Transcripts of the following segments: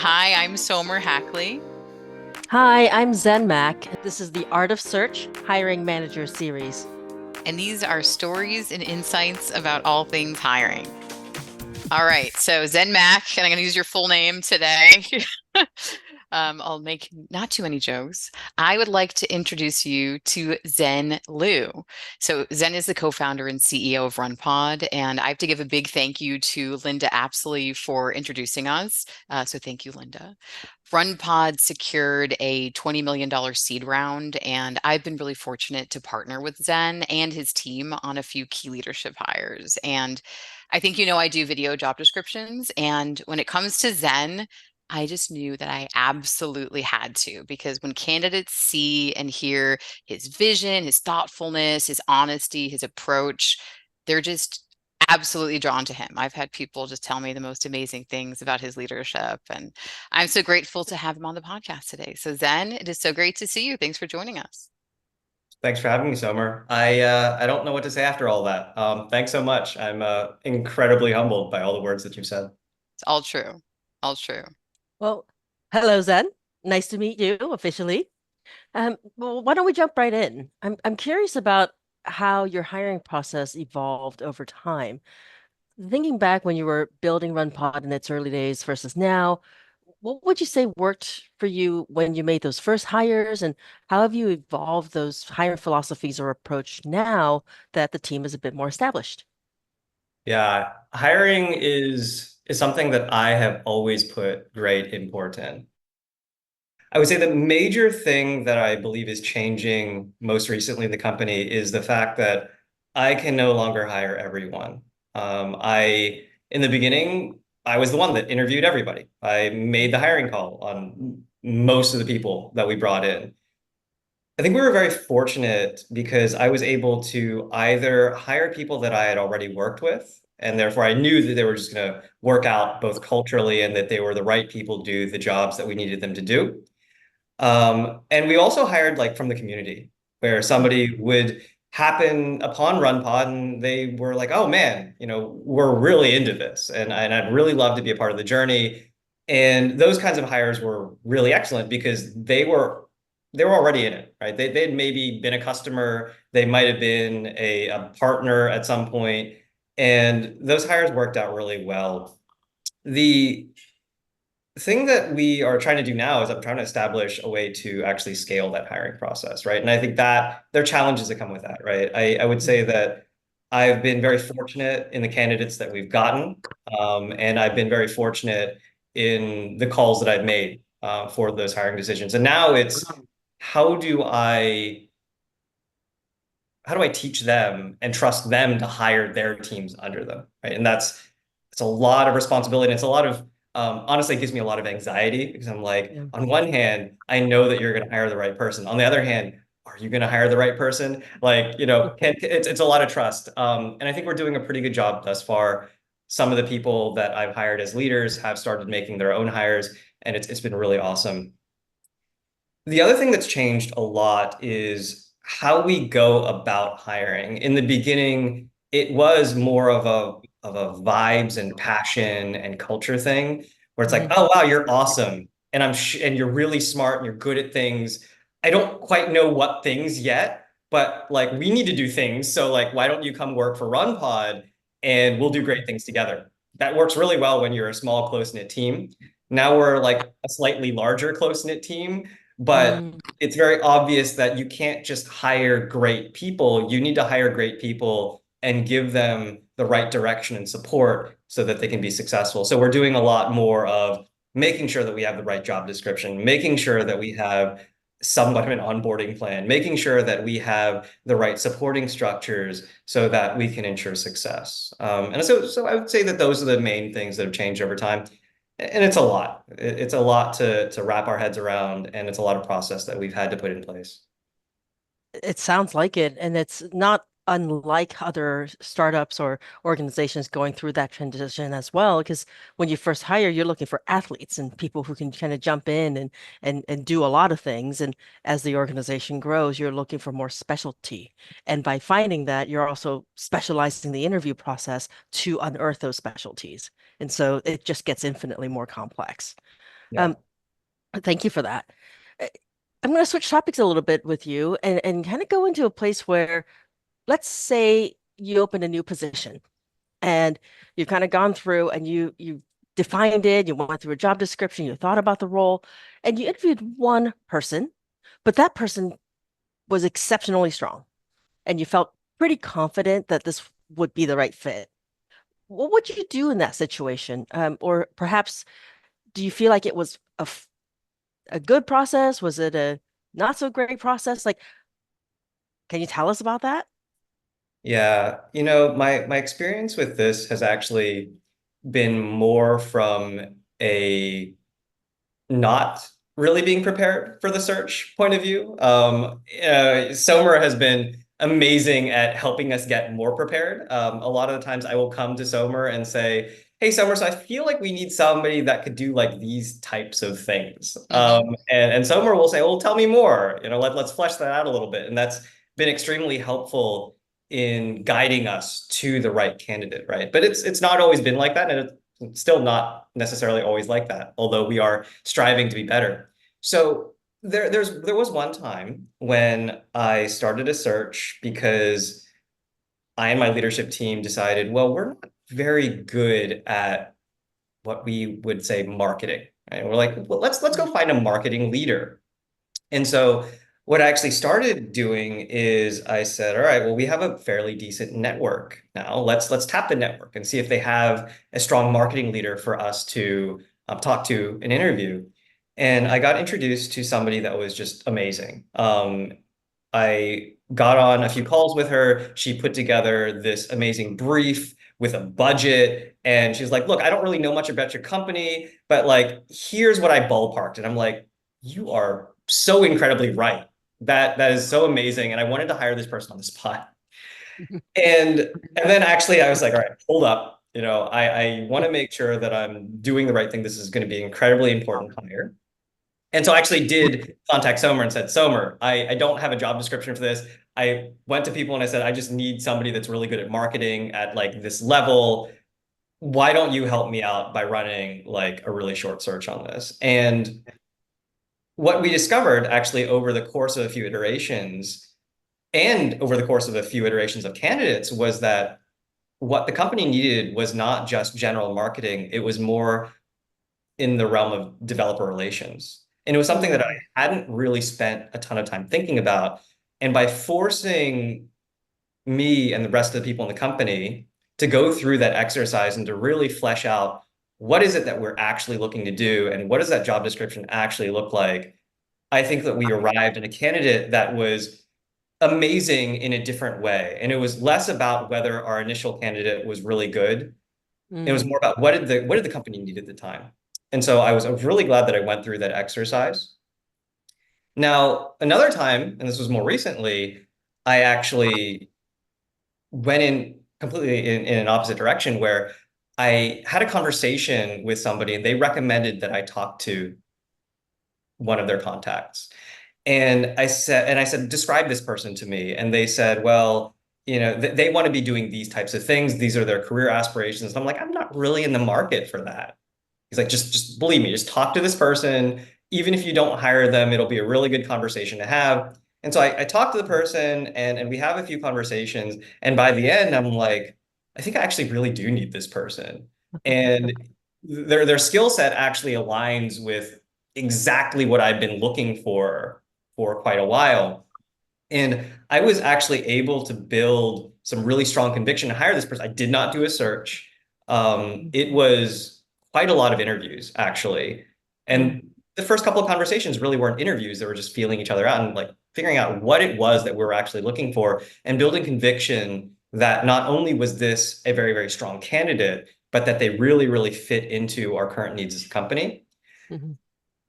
Hi, I'm Somer Hackley, Hi, I'm Zen Mac. This is the Art of Search Hiring Manager series. and these are stories and insights about all things hiring. All right, so Zen Mac, and I'm going to use your full name today. I'll make not too many jokes. I would like to introduce you to Zhen Lu. So Zen is the co-founder and CEO of RunPod, and I have to give a big thank you to Linda Apsley for introducing us. So thank you, Linda. RunPod secured a $20 million seed round, and I've been really fortunate to partner with Zen and his team on a few key leadership hires. And I think I do video job descriptions. And when it comes to Zen, I just knew that I absolutely had to because when candidates see and hear his vision, his thoughtfulness, his honesty, his approach, they're just absolutely drawn to him. I've had people just tell me the most amazing things about his leadership, and I'm so grateful to have him on the podcast today. So, Zen, it is so great to see you. Thanks for joining us. Thanks for having me, Somer. I don't know what to say after all that. Thanks so much. I'm incredibly humbled by all the words that you've said. It's all true. All true. Well, hello, Zen. Nice to meet you officially. Well, why don't we jump right in? I'm curious about how your hiring process evolved over time. Thinking back when you were building RunPod in its early days versus now, what would you say worked for you when you made those first hires, and how have you evolved those hiring philosophies or approach now that the team is a bit more established? Yeah, hiring is something that I have always put great import in. I would say the major thing that I believe is changing most recently in the company is the fact that I can no longer hire everyone. In the beginning, I was the one that interviewed everybody. I made the hiring call on most of the people that we brought in. I think we were very fortunate because I was able to either hire people that I had already worked with, and therefore I knew that they were just going to work out both culturally and that they were the right people to do the jobs that we needed them to do. And we also hired like from the community where somebody would happen upon RunPod and they were like, oh man, we're really into this. And I'd really love to be a part of the journey. And those kinds of hires were really excellent because they were already in it, right? They'd maybe been a customer, they might have been a partner at some point, and those hires worked out really well. The thing that we are trying to do now is I'm trying to establish a way to actually scale that hiring process, right? And I think that there are challenges that come with that, right? I would say that I've been very fortunate in the candidates that we've gotten, and I've been very fortunate in the calls that I've made for those hiring decisions. And now it's how do I how do I teach them and trust them to hire their teams under them, right? And it's a lot of responsibility. And it's a lot of honestly, it gives me a lot of anxiety because I'm like, Yeah. on one hand, I know that you're going to hire the right person. On the other hand, are you going to hire the right person? Like, it's a lot of trust. And I think we're doing a pretty good job thus far. Some of the people that I've hired as leaders have started making their own hires, and it's been really awesome. The other thing that's changed a lot is how we go about hiring. In the beginning, it was more of a vibes and passion and culture thing where it's like, Mhm. oh wow, you're awesome. And you're really smart and you're good at things. I don't quite know what things yet, but like we need to do things. So like, why don't you come work for RunPod and we'll do great things together? That works really well when you're a small, close-knit team. Now we're like a slightly larger, close-knit team, but Mm. it's very obvious that you can't just hire great people. You need to hire great people and give them the right direction and support so that they can be successful. So we're doing a lot more of making sure that we have the right job description, making sure that we have somewhat of an onboarding plan, making sure that we have the right supporting structures so that we can ensure success. And so I would say that those are the main things that have changed over time. And it's a lot. It's a lot to wrap our heads around, and it's a lot of process that we've had to put in place. It sounds like it, and it's not unlike other startups or organizations going through that transition as well. Because when you first hire, you're looking for athletes and people who can kind of jump in and do a lot of things. And as the organization grows, you're looking for more specialty. And by finding that, you're also specializing the interview process to unearth those specialties. And so it just gets infinitely more complex. Yeah. Thank you for that. Uh, I'm going to switch topics a little bit with you and kind of go into a place where, let's say you open a new position and you've kind of gone through and you defined it, you went through a job description, you thought about the role, and you interviewed one person, but that person was exceptionally strong, and you felt pretty confident that this would be the right fit. What would you do in that situation? Or perhaps do you feel like it was a good process? Was it a not so great process? Like, can you tell us about that? Yeah, my experience with this has actually been more from a not really being prepared for the search point of view. Somer has been amazing at helping us get more prepared. A lot of the times I will come to Somer and say, "Hey, Somer, so I feel like we need somebody that could do like these types of things." Hmm. And Somer will say, "Well, tell me more. Let's flesh that out a little bit." And that's been extremely helpful in guiding us to the right candidate, right? But it's not always been like that, and it's still not necessarily always like that, although we are striving to be better. So there was one time when I started a search because I and my leadership team decided, well, we're not very good at what we would say marketing, right? We're like, well, let's go find a marketing leader. And so what I actually started doing is I said, all right, well, we have a fairly decent network now. Let's tap the network and see if they have a strong marketing leader for us to talk to and interview. And I got introduced to somebody that was just amazing. I got on a few calls with her. She put together this amazing brief with a budget. And she's like, look, I don't really know much about your company, but like, here's what I ballparked. And I'm like, you are so incredibly right. That is so amazing. And I wanted to hire this person on the spot. And then actually I was like, all right, hold up. I want to make sure that I'm doing the right thing. This is going to be an incredibly important hire. And so I actually did contact Somer and said, Somer, I don't have a job description for this. I went to people and I said, I just need somebody that's really good at marketing at like this level. Why don't you help me out by running like a really short search on this? And what we discovered actually over the course of a few iterations and over the course of a few iterations of candidates was that what the company needed was not just general marketing, it was more in the realm of developer relations. And it was something that I Mm, hadn't really spent a ton of time thinking about. And by forcing me and the rest of the people in the company to go through that exercise and to really flesh out what is it that we're actually looking to do and what does that job description actually look like, I think that we arrived at a candidate that was amazing in a different way. And it was less about whether our initial candidate was really good. It was mm, more about what did the company need at the time. And so I was really glad that I went through that exercise. Now, another time, and this was more recently, I actually went in completely in an opposite direction where I had a conversation with somebody and they recommended that I talk to one of their contacts. And I said, describe this person to me. And they said, well, they want to be doing these types of things. These are their career aspirations. And I'm like, I'm not really in the market for that. He's like, just believe me, just talk to this person. Even if you don't hire them, it'll be a really good conversation to have. And so I talked to the person and we have a few conversations. And by the end, I'm like, I think I actually really do need this person. And their skill set actually aligns with exactly what I've been looking for quite a while. And I was actually able to build some really strong conviction to hire this person. I did not do a search. It was quite a lot of interviews, actually. mm, And the first couple of conversations really weren't interviews. They were just feeling each other out and like figuring out what it was that we were actually looking for and building conviction that not only was this a very, very strong candidate, but that they really, really fit into our current needs as a company. mhm,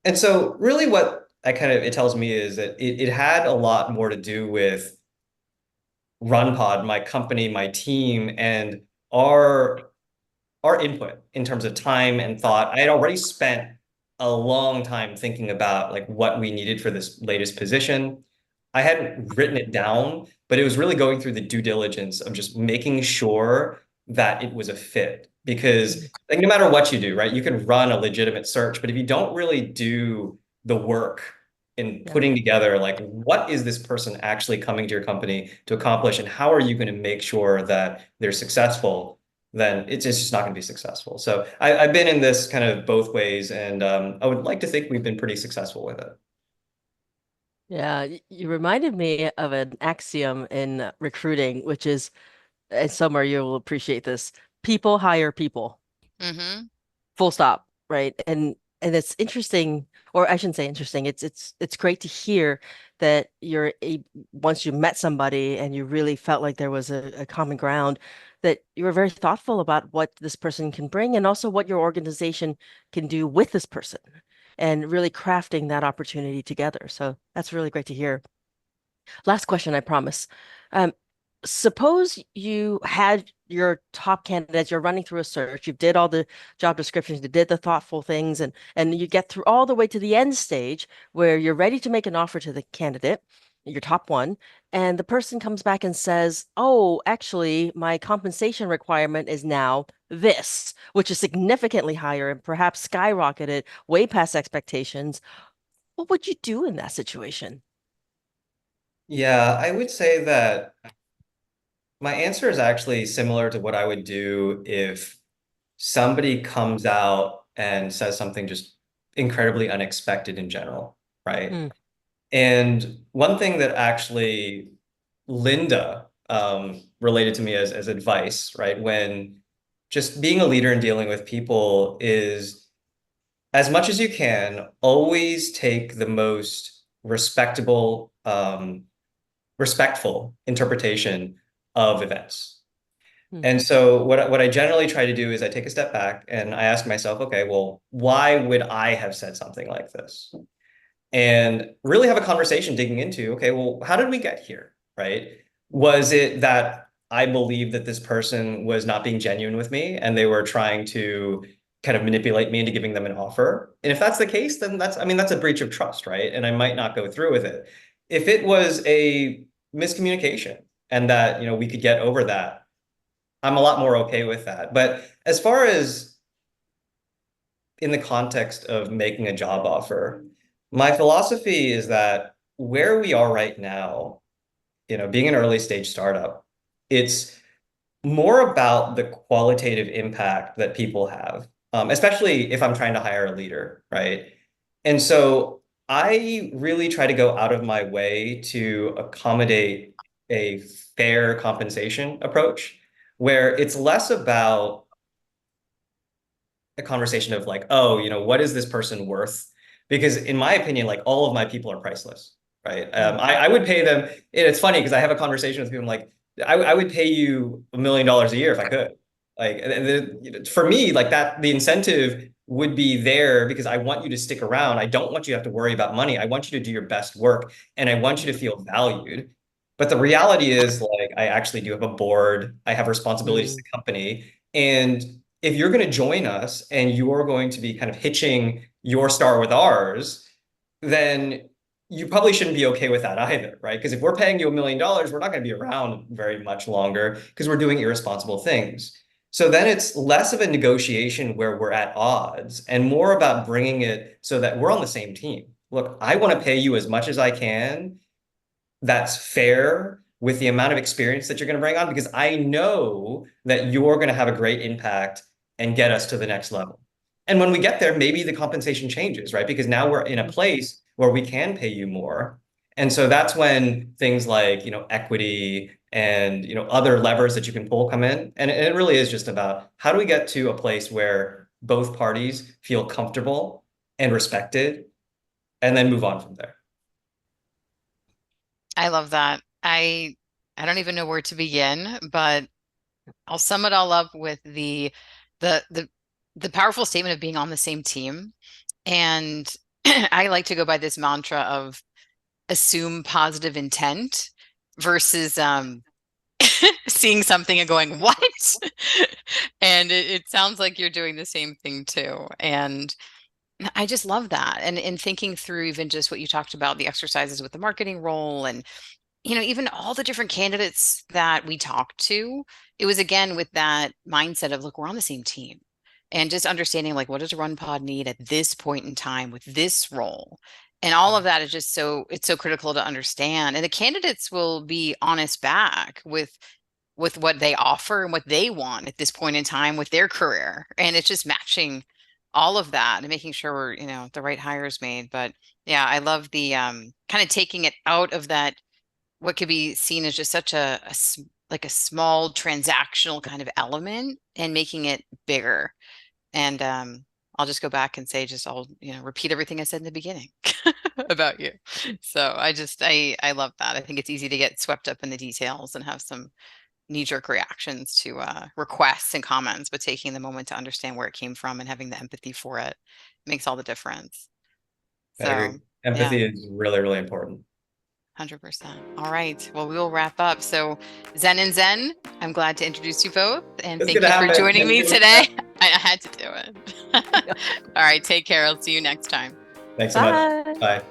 And so really what it tells me is that it had a lot more to do with RunPod, my company, my team, and our our input in terms of time and thought. I had already spent a long time thinking about like what we needed for this latest position. I hadn't written it down, but it was really going through the due diligence of just making sure that it was a fit. because like no matter what you do, right, you can run a legitimate search, but if you don't really do the work in Yeah. putting together like what is this person actually coming to your company to accomplish and how are you going to make sure that they're successful, then it's just not going to be successful. So I've been in this kind of both ways, and I would like to think we've been pretty successful with it. Yeah, you reminded me of an axiom in recruiting, which is, and somewhere you'll appreciate this, people hire people. Mm-hmm. Full stop, right? And it's interesting, or I shouldn't say interesting. It's great to hear that once you met somebody and you really felt like there was a common ground, that you were very thoughtful about what this person can bring and also what your organization can do with this person, and really crafting that opportunity together. So that's really great to hear. Last question, I promise. Um, Suppose you had your top candidates, you're running through a search, you did all the job descriptions, you did the thoughtful things, and you get through all the way to the end stage where you're ready to make an offer to the candidate, your top one, and the person comes back and says, "Oh, actually, my compensation requirement is now this," which is significantly higher and perhaps skyrocketed way past expectations. What would you do in that situation? Yeah, I would say that my answer is actually similar to what I would do if somebody comes out and says something just incredibly unexpected in general, right? Mm, And one thing that actually Linda related to me as advice, right? When just being a leader and dealing with people is as much as you can, always take the most respectful interpretation of events. mm, And so what I generally try to do is I take a step back and I ask myself, okay, well, why would I have said something like this? And really have a conversation digging into, okay, well, how did we get here, right? Was it that I believed that this person was not being genuine with me and they were trying to kind of manipulate me into giving them an offer? And if that's the case, then I mean, that's a breach of trust, right? And I might not go through with it. If it was a miscommunication and that, we could get over that, I'm a lot more okay with that. But as far as in the context of making a job offer, my philosophy is that where we are right now, being an early stage startup, it's more about the qualitative impact that people have, especially if I'm trying to hire a leader, right? And so I really try to go out of my way to accommodate a fair compensation approach where it's less about a conversation of like, oh, what is this person worth? Because in my opinion, like all of my people are priceless, right? mm, I would pay them. And it's funny because I have a conversation with people I'm like, I would pay you $1 million a year if I could. Like, for me, like that, the incentive would be there because I want you to stick around. I don't want you to have to worry about money. I want you to do your best work and I want you to feel valued. But the reality is, like, I actually do have a board. I have responsibilities to mm, the company. And if you're going to join us and you're going to be kind of hitching your star with ours, then you probably shouldn't be okay with that either, right? Because if we're paying you $1 million, we're not going to be around very much longer because we're doing irresponsible things. So then it's less of a negotiation where we're at odds and more about bringing it so that we're on the same team. Look, I want to pay you as much as I can that's fair with the amount of experience that you're going to bring on because I know that you're going to have a great impact and get us to the next level. And when we get there, maybe the compensation changes, right? Because now we're in a mm, place where we can pay you more. And so that's when things like, equity and, other levers that you can pull come in. And it really is just about how do we get to a place where both parties feel comfortable and respected and then move on from there. I love that. I don't even know where to begin, but I'll sum it all up with the the the powerful statement of being on the same team. And I like to go by this mantra of assume positive intent versus seeing something and going, what? And it sounds like you're doing the same thing too. And I just love that. And in thinking through even just what you talked about, the exercises with the marketing role and even all the different candidates that we talked to, it was again with that mindset of, look, we're on the same team. And just understanding like, what does RunPod need at this point in time with this role? And all of that is just it's so critical to understand. And the candidates will be honest back with what they offer and what they want at this point in time with their career. And it's just matching all of that and making sure we're, the right hires made. But yeah, I love the kind of taking it out of that, what could be seen as just such like a small transactional kind of element and making it bigger. And I'll just go back and say, I'll, repeat everything I said in the beginning about you. So I love that. I think it's easy to get swept up in the details and have some knee-jerk reactions to requests and comments, but taking the moment to understand where it came from and having the empathy for it makes all the difference. I agree. So Empathy yeah, is really, really important. 100%. All right. Well, we will wrap up. So Zen and Zen, I'm glad to introduce you both. And It's thank gonna you for happen. joining me Thank you. today. I had to do it. All right. Take care. I'll see you next time. Thanks so much. Bye. Bye.